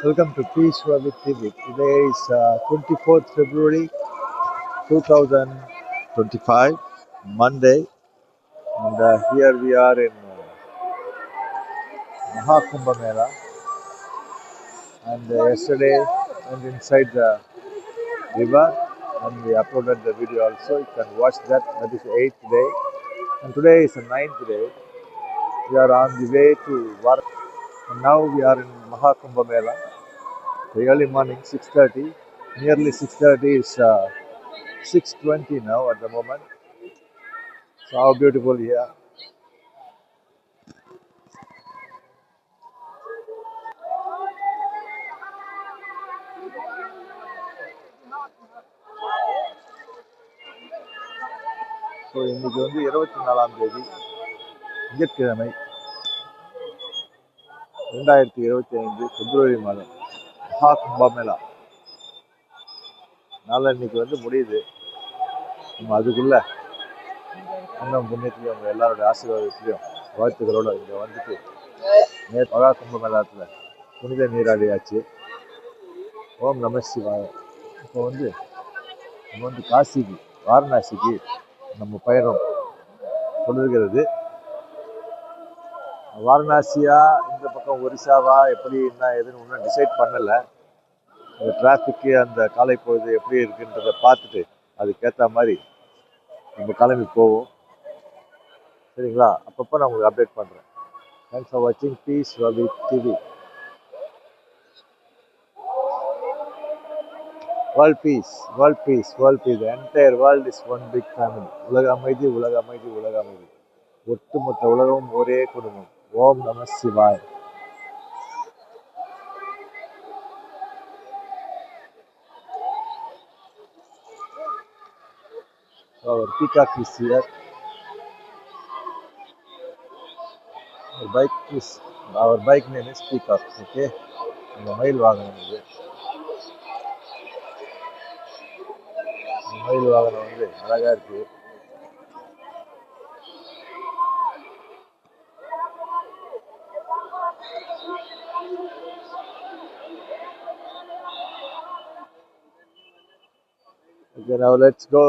Welcome to Peace with TV. Today is 24th February 2025, Monday, and here we are in Mahakumbha Mela. And yesterday went inside the river, and we uploaded the video also. You can watch that. That is the 8th day, and today is the 9th day. We are on the way to Var, and now we are in Mahakumbha Mela. The early morning, 6:30. Nearly 6:30 is 6:20 now at the moment. So how beautiful here. So இன்னைக்கு வந்து 24ஆம் தேதி திங்கட்கிழமை 2025 பிப்ரவரி மாதம் மகா கும்பமேளா நாளன்னைக்கு வந்து முடியுது. நம்ம அதுக்குள்ள அண்ணன் புண்ணியத்திலையும் அவங்க எல்லாரோட ஆசீர்வாதத்திலையும் வாழ்த்துக்களோட இங்கே வந்துட்டு மகா கும்பமேளாத்தில் புனித நீராடியாச்சு. ஓம் நம சிவாய. இப்போ வந்து நம்ம வந்து காசிக்கு வாரணாசிக்கு நம்ம பயணம் தொடர்கிறது. வாரணாசியா இந்த பக்கம் ஒரிசாவா எப்படி என்ன எதுன்னு ஒன்றும் டிசைட் பண்ணலை. அந்த டிராஃபிக்கு அந்த காலை பொழுது எப்படி இருக்குன்றதை பார்த்துட்டு அதுக்கேற்ற மாதிரி நம்ம கிளம்பி போவோம். சரிங்களா? அப்பப்போ நான் உங்களுக்கு அப்டேட் பண்ணுறேன். தேங்க்ஸ் ஃபார் வாட்சிங் peace Ravi TV. World peace, world peace, world peace. Entire world is one big family. உலக அமைதி, உலக அமைதி, உலக அமைதி. ஒட்டுமொத்த உலகமும் ஒரே குடும்பம். ஓம் நம சிவாய். Our peacock is here. Our bike name is Peacock. Okay, இந்த மயில் வாகனம் இது. மயில் வாகனம் வந்து அழகா இருக்கு. Okay, now let's go.